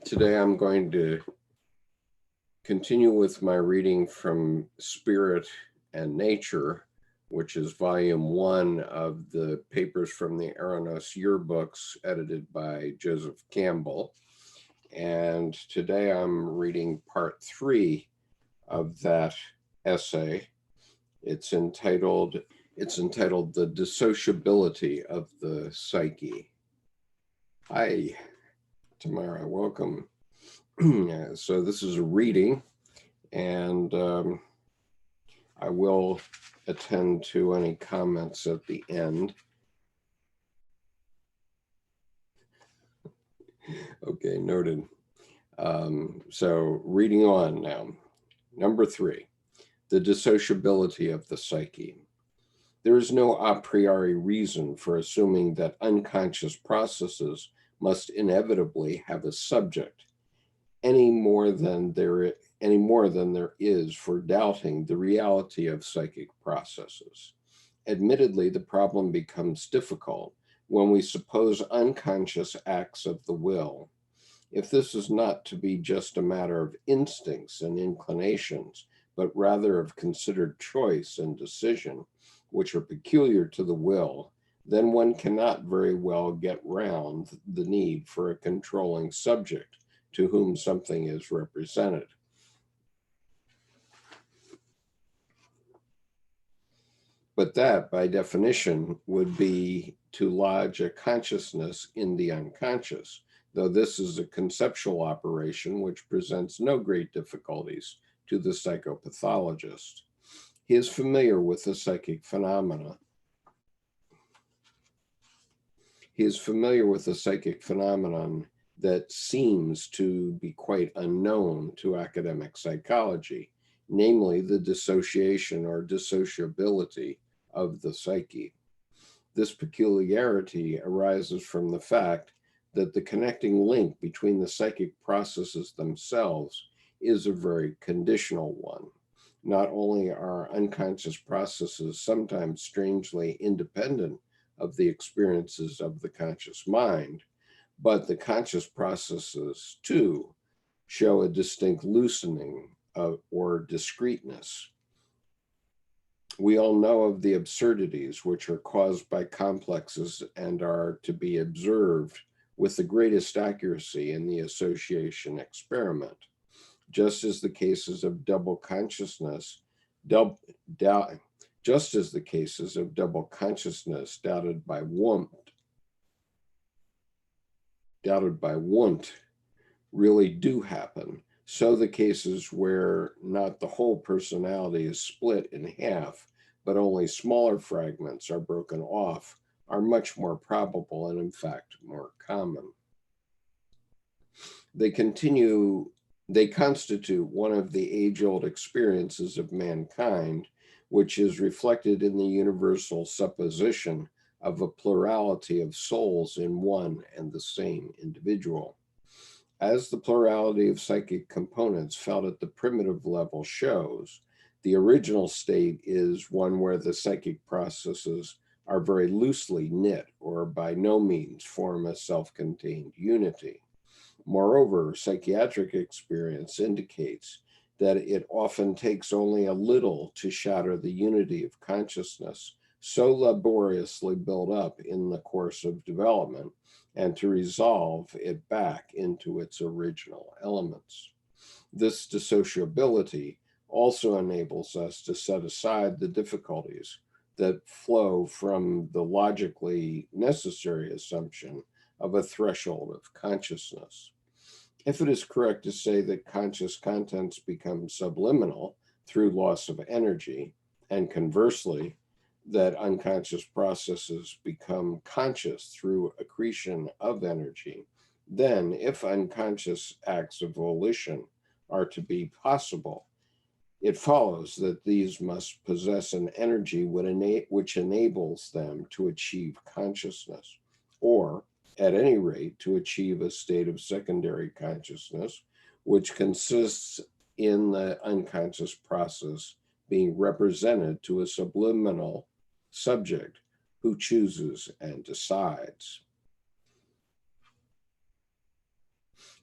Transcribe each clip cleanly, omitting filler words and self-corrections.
Today I'm going to continue with my reading from Spirit and Nature, which is volume 1 of the papers from the Eranos yearbooks edited by Joseph Campbell. And today I'm reading part 3 of that essay. It's entitled The Dissociability of the Psyche. Hi, Tamara, welcome. So this is a reading, and I will attend to any comments at the end. Okay, noted. So reading on now. Number 3, the dissociability of the psyche. There is no a priori reason for assuming that unconscious processes must inevitably have a subject, any more than there is for doubting the reality of psychic processes. Admittedly, the problem becomes difficult when we suppose unconscious acts of the will. If this is not to be just a matter of instincts and inclinations, but rather of considered choice and decision, which are peculiar to the will, then one cannot very well get round the need for a controlling subject to whom something is represented. But that, by definition, would be to lodge a consciousness in the unconscious, though this is a conceptual operation which presents no great difficulties to the psychopathologist. He is familiar with the psychic phenomena. He is familiar with the psychic phenomenon that seems to be quite unknown to academic psychology, namely the dissociation or dissociability of the psyche. This peculiarity arises from the fact that the connecting link between the psychic processes themselves is a very conditional one. Not only are unconscious processes sometimes strangely independent of the experiences of the conscious mind, but the conscious processes, too, show a distinct loosening or discreteness. We all know of the absurdities which are caused by complexes and are to be observed with the greatest accuracy in the association experiment, just as the cases of double consciousness doubted by Wundt really do happen, so the cases where not the whole personality is split in half, but only smaller fragments are broken off, are much more probable and in fact more common. They constitute one of the age-old experiences of mankind, which is reflected in the universal supposition of a plurality of souls in one and the same individual. As the plurality of psychic components felt at the primitive level shows, the original state is one where the psychic processes are very loosely knit or by no means form a self-contained unity. Moreover, psychiatric experience indicates that it often takes only a little to shatter the unity of consciousness so laboriously built up in the course of development and to resolve it back into its original elements. This dissociability also enables us to set aside the difficulties that flow from the logically necessary assumption of a threshold of consciousness. If it is correct to say that conscious contents become subliminal through loss of energy, and conversely, that unconscious processes become conscious through accretion of energy, then if unconscious acts of volition are to be possible, it follows that these must possess an energy which enables them to achieve consciousness, or at any rate to achieve a state of secondary consciousness, which consists in the unconscious process being represented to a subliminal subject who chooses and decides.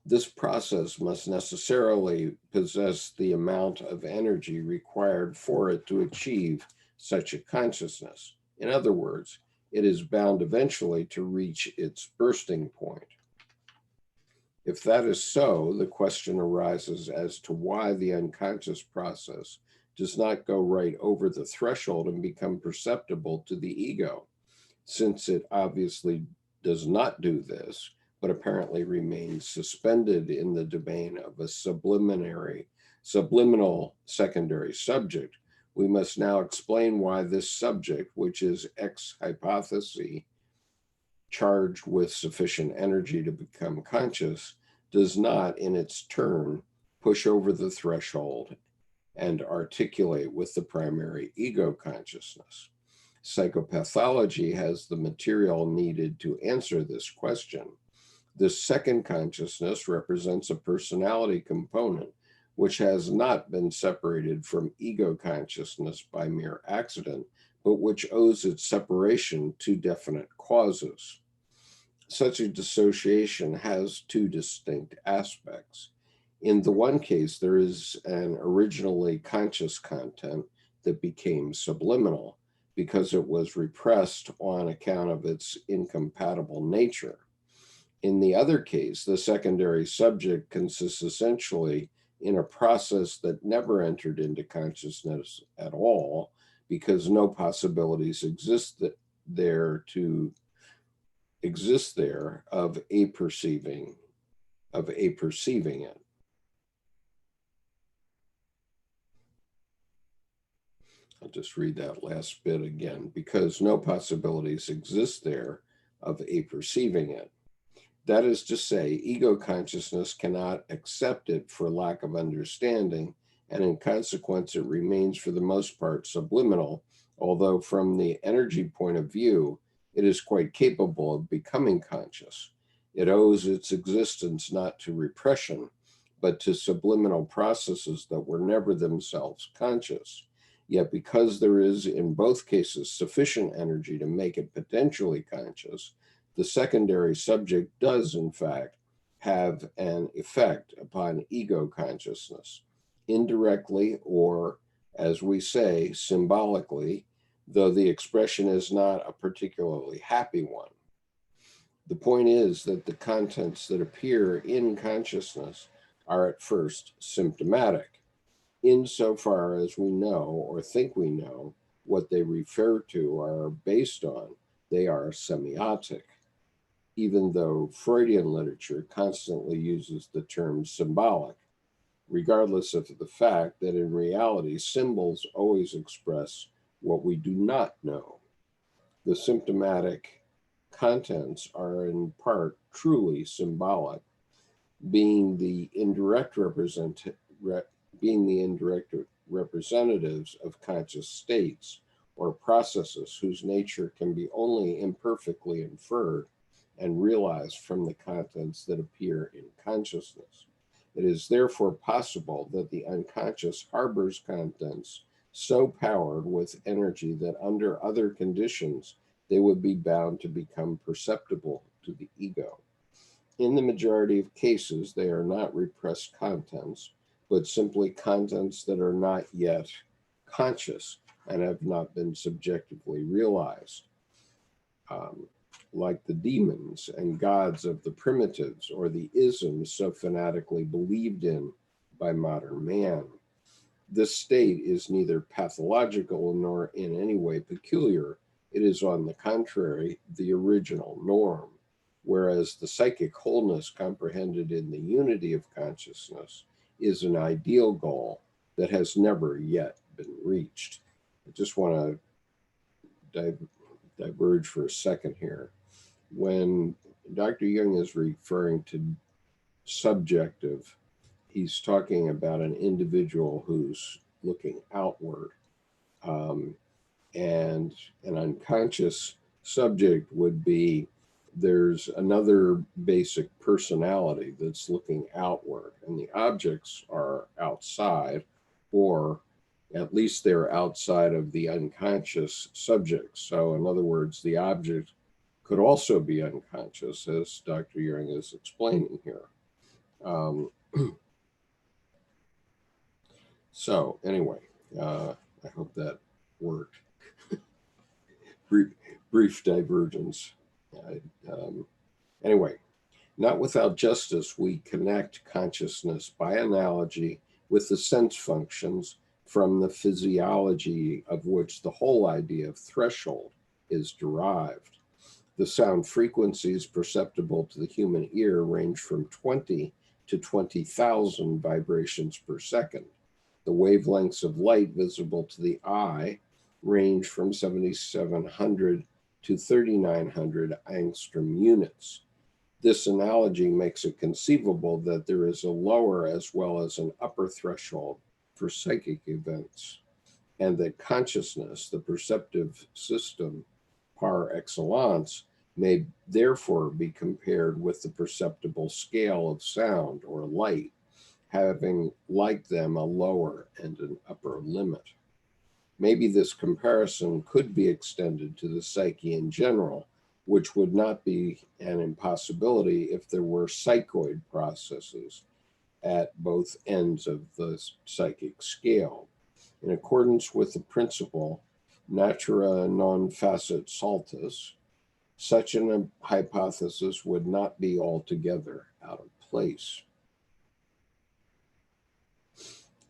This process must necessarily possess the amount of energy required for it to achieve such a consciousness. In other words, it is bound eventually to reach its bursting point. If that is so, the question arises as to why the unconscious process does not go right over the threshold and become perceptible to the ego, since it obviously does not do this, but apparently remains suspended in the domain of a subliminal secondary subject. We must now explain why this subject, which is ex hypothesis, charged with sufficient energy to become conscious, does not, in its turn, push over the threshold and articulate with the primary ego consciousness. Psychopathology has the material needed to answer this question. This second consciousness represents a personality component which has not been separated from ego consciousness by mere accident, but which owes its separation to definite causes. Such a dissociation has two distinct aspects. In the one case, there is an originally conscious content that became subliminal because it was repressed on account of its incompatible nature. In the other case, the secondary subject consists essentially in a process that never entered into consciousness at all because no possibilities exist there of a perceiving it. I'll just read that last bit again. Because no possibilities exist there of a perceiving it. That is to say, ego consciousness cannot accept it for lack of understanding, and in consequence, it remains for the most part subliminal, although from the energy point of view, it is quite capable of becoming conscious. It owes its existence not to repression, but to subliminal processes that were never themselves conscious. Yet because there is in both cases sufficient energy to make it potentially conscious, the secondary subject does, in fact, have an effect upon ego consciousness, indirectly or, as we say, symbolically, though the expression is not a particularly happy one. The point is that the contents that appear in consciousness are at first symptomatic, insofar as we know or think we know what they refer to or are based on. They are semiotic, even though Freudian literature constantly uses the term symbolic, regardless of the fact that in reality, symbols always express what we do not know. The symptomatic contents are in part truly symbolic, being the indirect representatives of conscious states or processes whose nature can be only imperfectly inferred and realized from the contents that appear in consciousness. It is therefore possible that the unconscious harbors contents so powered with energy that under other conditions they would be bound to become perceptible to the ego. In the majority of cases, they are not repressed contents, but simply contents that are not yet conscious and have not been subjectively realized, like the demons and gods of the primitives or the isms so fanatically believed in by modern man. This state is neither pathological nor in any way peculiar. It is, on the contrary, the original norm, whereas the psychic wholeness comprehended in the unity of consciousness is an ideal goal that has never yet been reached. I just want to diverge for a second here. When Dr. Jung is referring to subjective, he's talking about an individual who's looking outward. And an unconscious subject would be there's another basic personality that's looking outward, and the objects are outside, or at least they're outside of the unconscious subject. So, in other words, the object could also be unconscious, as Dr. Jung is explaining here. Um, so anyway, I hope that worked. Brief divergence. Anyway, not without justice, we connect consciousness by analogy with the sense functions from the physiology of which the whole idea of threshold is derived. The sound frequencies perceptible to the human ear range from 20 to 20,000 vibrations per second. The wavelengths of light visible to the eye range from 7,700 to 3,900 angstrom units. This analogy makes it conceivable that there is a lower as well as an upper threshold for psychic events, and that consciousness, the perceptive system par excellence, may therefore be compared with the perceptible scale of sound or light, having like them a lower and an upper limit. Maybe this comparison could be extended to the psyche in general, which would not be an impossibility if there were psychoid processes at both ends of the psychic scale. In accordance with the principle natura non facit saltus, such an hypothesis would not be altogether out of place.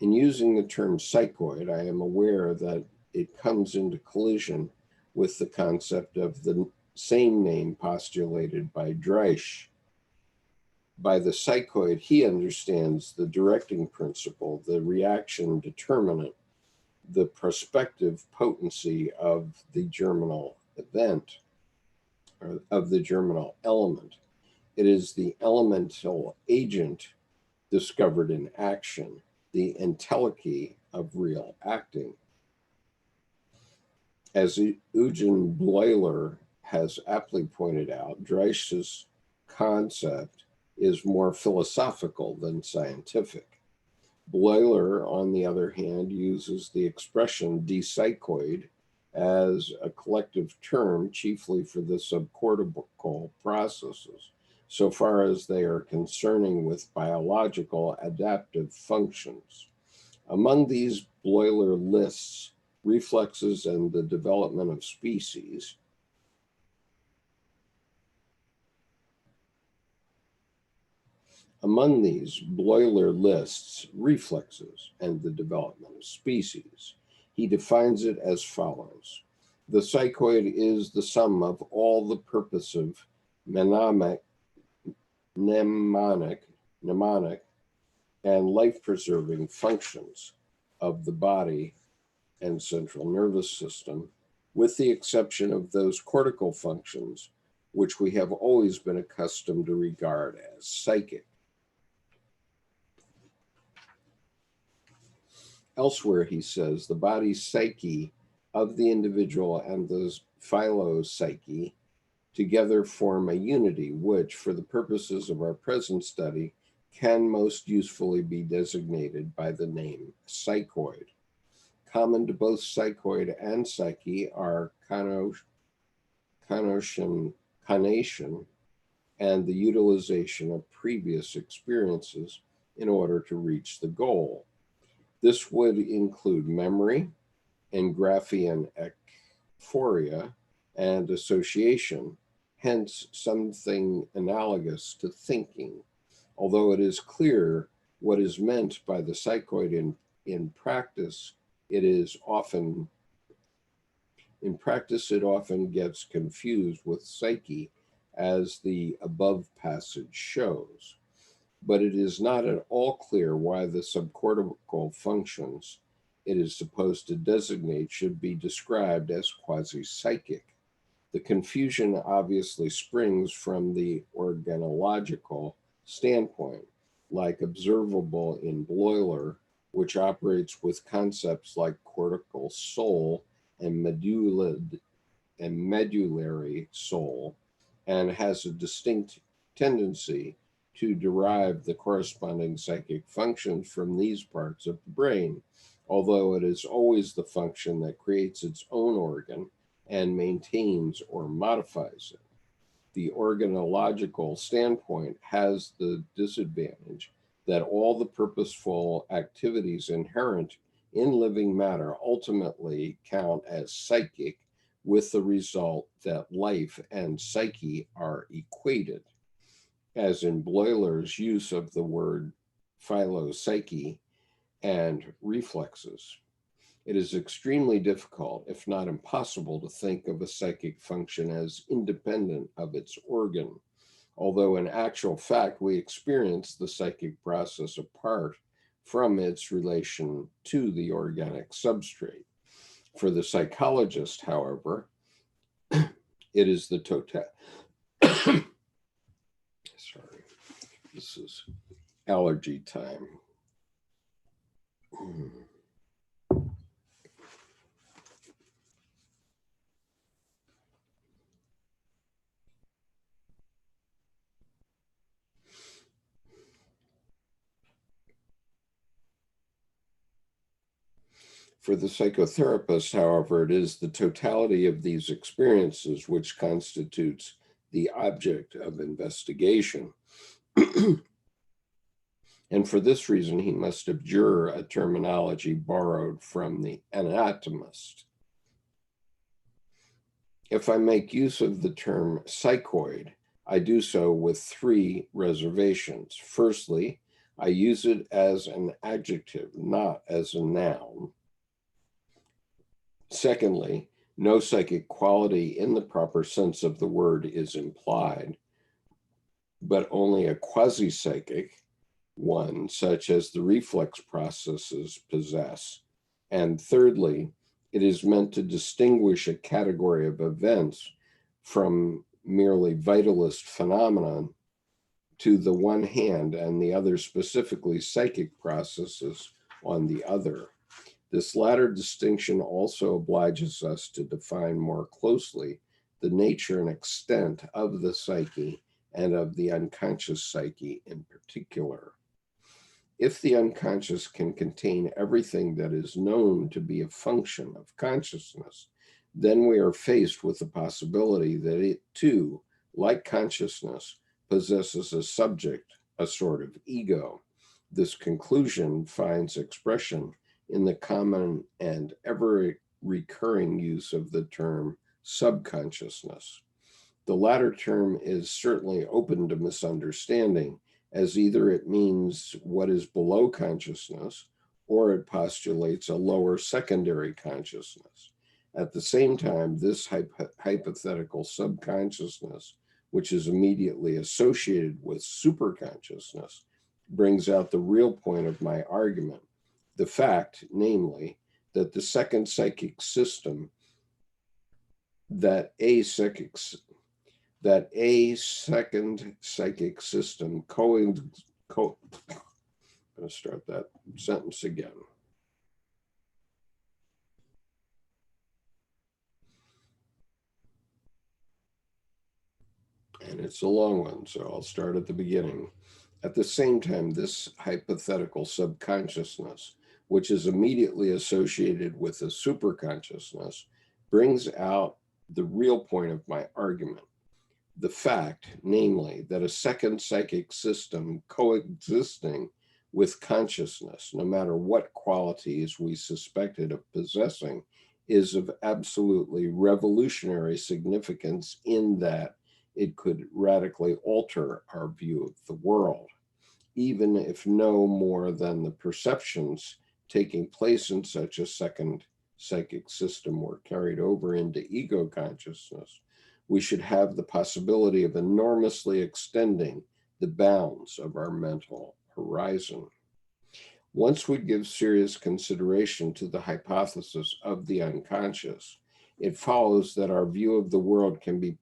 In using the term psychoid, I am aware that it comes into collision with the concept of the same name postulated by Dreich. By the psychoid, he understands the directing principle, the reaction determinant, the prospective potency of the germinal event, or of the germinal element. It is the elemental agent discovered in action, the entelechy of real acting. As Eugen Bleuler has aptly pointed out, Dreisch's concept is more philosophical than scientific. Bleuler, on the other hand, uses the expression dipsychoid as a collective term chiefly for the subcortical processes, so far as they are concerning with biological adaptive functions. Among these, Bleuler lists reflexes and the development of species. Among these, Bleuler lists reflexes and the development of species. He defines it as follows. The psychoid is the sum of all the purposive, mnemonic, and life-preserving functions of the body and central nervous system, with the exception of those cortical functions which we have always been accustomed to regard as psychic. Elsewhere, he says, the body's psyche of the individual and the phylopsyche together form a unity which, for the purposes of our present study, can most usefully be designated by the name psychoid. Common to both psychoid and psyche are conation and the utilization of previous experiences in order to reach the goal. This would include memory, engraphian ekphoria, and association, hence something analogous to thinking, although it is clear what is meant by the psychoid in practice. It often gets confused with psyche, as the above passage shows. But it is not at all clear why the subcortical functions it is supposed to designate should be described as quasi-psychic. The confusion obviously springs from the organological standpoint, like observable in Bleuler, which operates with concepts like cortical soul and medullary soul, and has a distinct tendency to derive the corresponding psychic functions from these parts of the brain, although it is always the function that creates its own organ and maintains or modifies it. The organological standpoint has the disadvantage that all the purposeful activities inherent in living matter ultimately count as psychic, with the result that life and psyche are equated, as in Bleuler's use of the word philopsyche and reflexes. It is extremely difficult, if not impossible, to think of a psychic function as independent of its organ, although in actual fact we experience the psychic process apart from its relation to the organic substrate. For the psychologist, however, it is the total. Sorry, this is allergy time. For the psychotherapist, however, it is the totality of these experiences which constitutes the object of investigation. And for this reason, he must abjure a terminology borrowed from the anatomist. If I make use of the term psychoid, I do so with three reservations. Firstly, I use it as an adjective, not as a noun. Secondly, no psychic quality in the proper sense of the word is implied, but only a quasi-psychic one, such as the reflex processes possess. And thirdly, it is meant to distinguish a category of events from merely vitalist phenomenon to the one hand, and the other, specifically psychic processes, on the other. This latter distinction also obliges us to define more closely the nature and extent of the psyche and of the unconscious psyche in particular. If the unconscious can contain everything that is known to be a function of consciousness, then we are faced with the possibility that it too, like consciousness, possesses a subject, a sort of ego. This conclusion finds expression in the common and ever recurring use of the term subconsciousness. The latter term is certainly open to misunderstanding, as either it means what is below consciousness or it postulates a lower secondary consciousness. At the same time, this hypothetical subconsciousness, which is immediately associated with superconsciousness, brings out the real point of my argument. The fact, namely, that the second psychic system, that a second psychic system I'm going to start that sentence again. And it's a long one, so I'll start at the beginning. At the same time, this hypothetical subconsciousness, which is immediately associated with a superconsciousness, brings out the real point of my argument. The fact, namely, that a second psychic system coexisting with consciousness, no matter what qualities we suspect it of possessing, is of absolutely revolutionary significance in that it could radically alter our view of the world, even if no more than the perceptions taking place in such a second psychic system were carried over into ego consciousness. We should have the possibility of enormously extending the bounds of our mental horizon. Once we give serious consideration to the hypothesis of the unconscious, it follows that our view of the world can be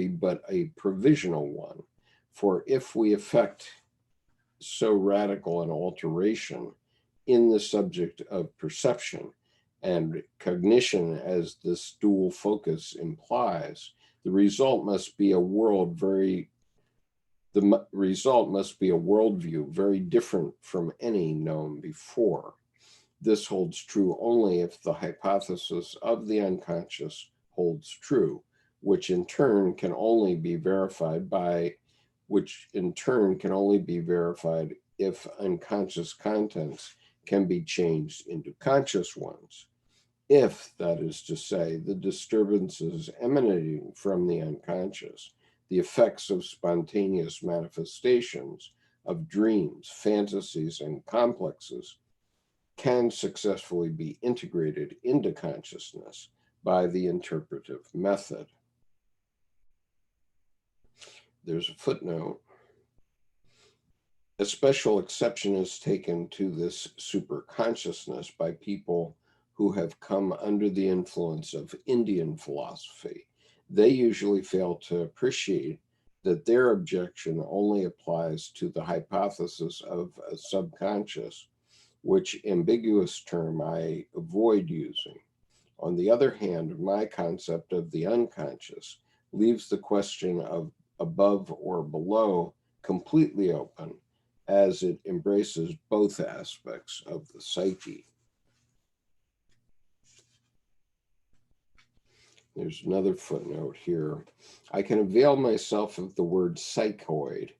but a provisional one. For if we effect so radical an alteration in the subject of perception and cognition as this dual focus implies, the result must be a worldview very different from any known before. This holds true only if the hypothesis of the unconscious holds true, which in turn can only be verified if unconscious contents can be changed into conscious ones. If, that is to say, the disturbances emanating from the unconscious, the effects of spontaneous manifestations of dreams, fantasies, and complexes, can successfully be integrated into consciousness by the interpretive method. There's a footnote. A special exception is taken to this superconsciousness by people who have come under the influence of Indian philosophy. They usually fail to appreciate that their objection only applies to the hypothesis of a subconscious, which ambiguous term I avoid using. On the other hand, my concept of the unconscious leaves the question of above or below completely open, as it embraces both aspects of the psyche. There's another footnote here. I can avail myself of the word psychoid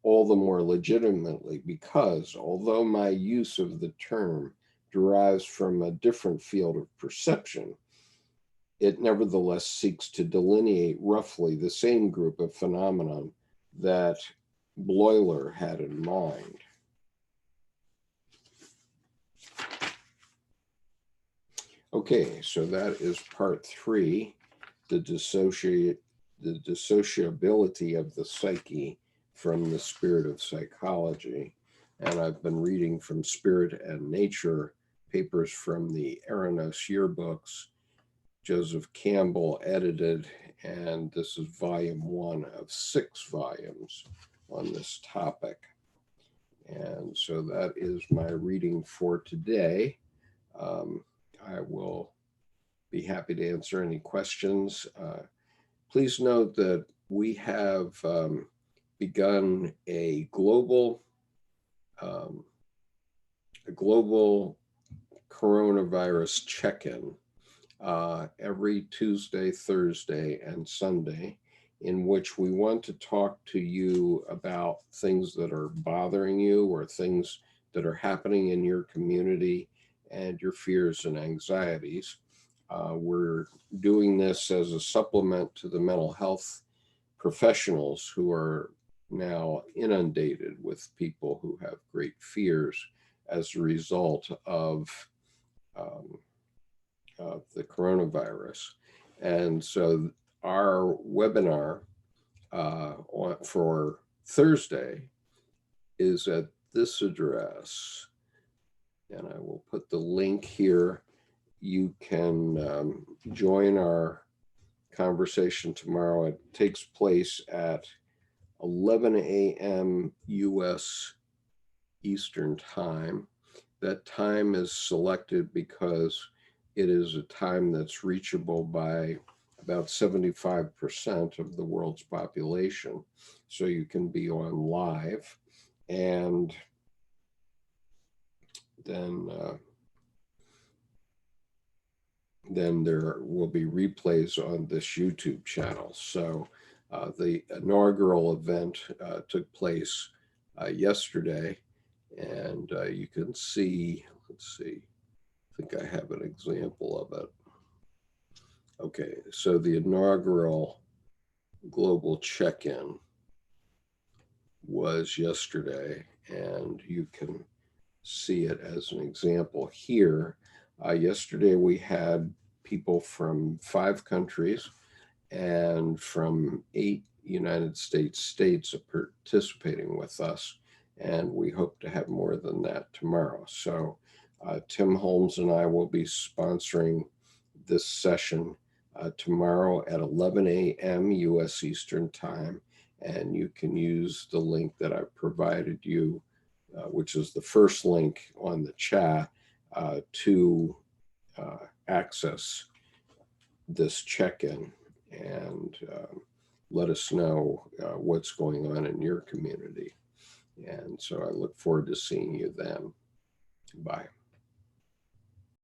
all the more legitimately because, although my use of the term derives from a different field of perception, it nevertheless seeks to delineate roughly the same group of phenomenon that Bleuler had in mind. Okay, so that is part 3, the dissociability of the psyche from the spirit of psychology. And I've been reading from Spirit and Nature, papers from the Eranos yearbooks, Joseph Campbell edited, and this is volume 1 of 6 volumes on this topic. And so that is my reading for today. I will be happy to answer any questions. Please note that we have begun a global coronavirus check-in every Tuesday, Thursday, and Sunday, in which we want to talk to you about things that are bothering you or things that are happening in your community and your fears and anxieties. We're doing this as a supplement to the mental health professionals who are now inundated with people who have great fears as a result of the coronavirus. And so our webinar for Thursday is at this address, and I will put the link here. You can join our conversation tomorrow. It takes place at 11 a.m. U.S. Eastern Time. That time is selected because it is a time that's reachable by about 75% of the world's population. So you can be on live, and then there will be replays on this YouTube channel. So the inaugural event took place yesterday, and you can see, let's see, I think I have an example of it. Okay, so the inaugural global check-in was yesterday, and you can see it as an example here. Yesterday we had people from 5 countries and from 8 United States participating with us, and we hope to have more than that tomorrow. So Tim Holmes and I will be sponsoring this session tomorrow at 11 a.m. U.S. Eastern Time, and you can use the link that I provided you, which is the first link on the chat, to access this check-in and let us know what's going on in your community. And so I look forward to seeing you then. Bye.